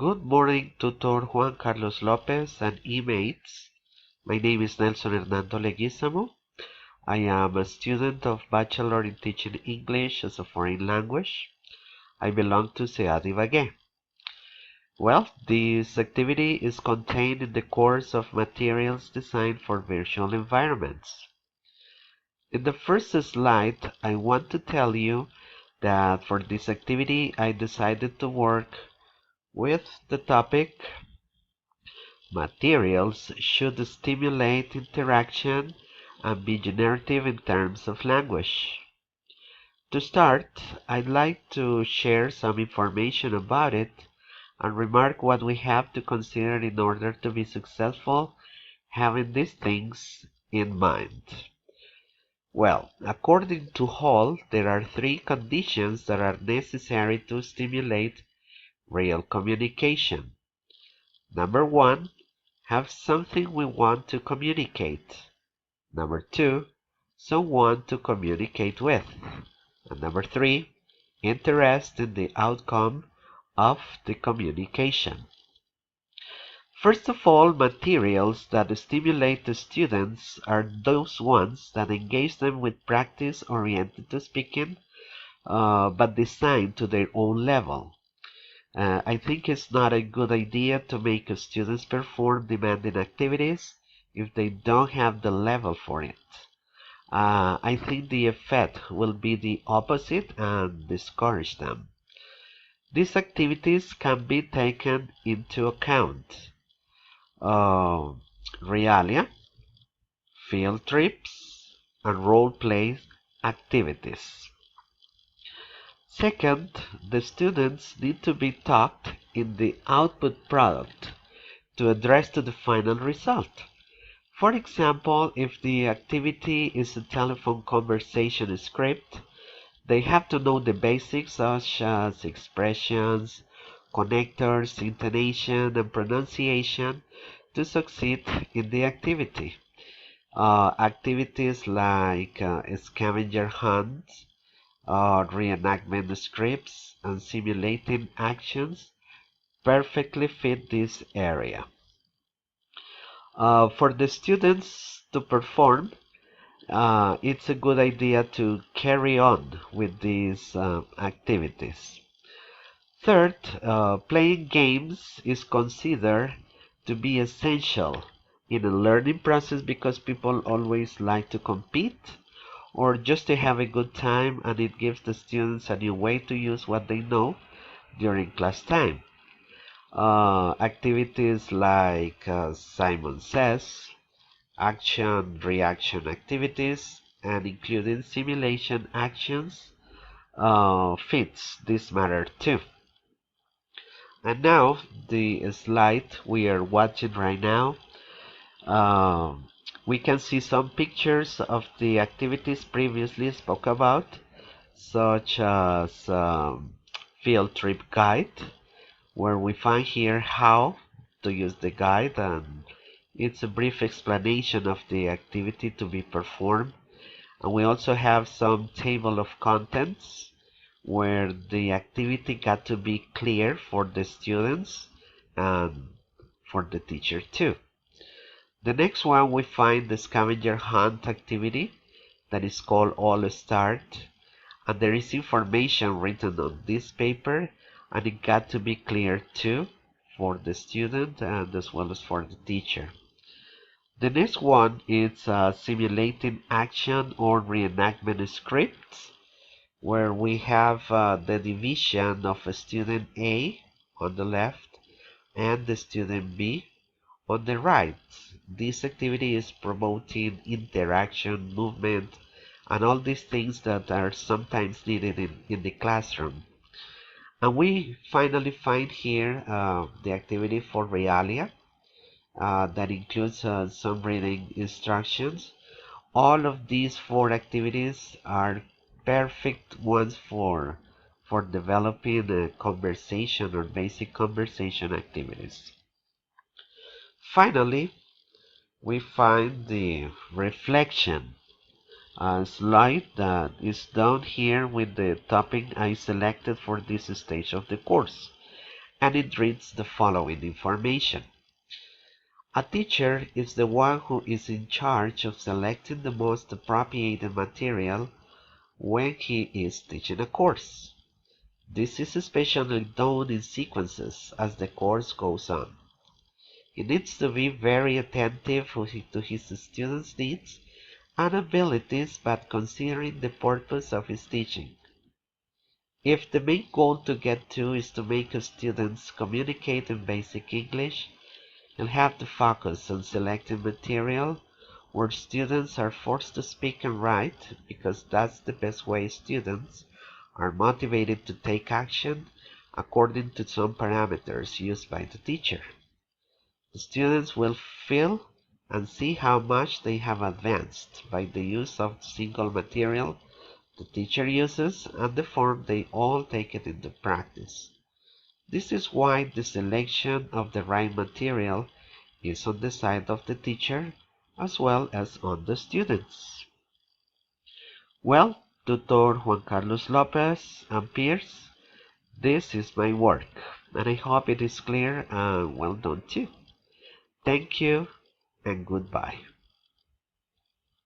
Good morning, Tutor Juan Carlos Lopez and e-mates. My name is Nelson Hernando Leguizamo. I am a student of Bachelor in Teaching English as a Foreign Language. I belong to CEAD Ibagué. Well, this activity is contained in the course of Materials Designed for Virtual Environments. In the first slide, I want to tell you that for this activity, I decided to work with the topic materials should stimulate interaction and be generative in terms of language. To start, I'd like to share some information about it and remark what we have to consider in order to be successful having these things in mind. Well, according to Hall, there are three conditions that are necessary to stimulate real communication. Number one, have something we want to communicate. Number two, someone to communicate with. And number three, interest in the outcome of the communication. First of all, materials that stimulate the students are those ones that engage them with practice oriented to speaking, but designed to their own level. I think it's not a good idea to make students perform demanding activities if they don't have the level for it. I think the effect will be the opposite and discourage them. These activities can be taken into account. Uh, realia, field trips, and role-play activities. Second, the students need to be taught in the output product to address to the final result. For example, if the activity is a telephone conversation script, they have to know the basics such as expressions, connectors, intonation, and pronunciation to succeed in the activity. Activities like scavenger hunts, reenactment scripts, and simulating actions perfectly fit this area. For the students to perform, it's a good idea to carry on with these activities. Third, playing games is considered to be essential in a learning process because people always like to compete or just to have a good time, and it gives the students a new way to use what they know during class time. Activities like Simon Says, action-reaction activities, and including simulation actions fits this matter too. And now the slide we are watching right now, we can see some pictures of the activities previously spoke about, such as field trip guide, where we find here how to use the guide, and it's a brief explanation of the activity to be performed. And we also have some table of contents where the activity got to be clear for the students and for the teacher too. The next one we find the scavenger hunt activity that is called All Start, and there is information written on this paper, and it got to be clear too for the student and as well as for the teacher. The next one is simulating action or reenactment scripts, where we have the division of a student A on the left and the student B on the right. This activity is promoting interaction, movement, and all these things that are sometimes needed in the classroom. And we finally find here the activity for realia that includes some reading instructions. All of these four activities are perfect ones for developing a conversation or basic conversation activities. Finally, we find the reflection slide that is down here with the topic I selected for this stage of the course. and it reads the following information. A teacher is the one who is in charge of selecting the most appropriate material when he is teaching a course. This is especially done in sequences as the course goes on. He needs to be very attentive to his students' needs and abilities, but considering the purpose of his teaching. If the main goal to get to is to make students communicate in basic English, you'll have to focus on selecting material where students are forced to speak and write, because that's the best way students are motivated to take action according to some parameters used by the teacher. The students will feel and see how much they have advanced by the use of the single material the teacher uses and the form they all take it into practice. This is why the selection of the right material is on the side of the teacher as well as on the students. Well, Tutor Juan Carlos Lopez and peers, this is my work, and I hope it is clear and well done too. Thank you and goodbye.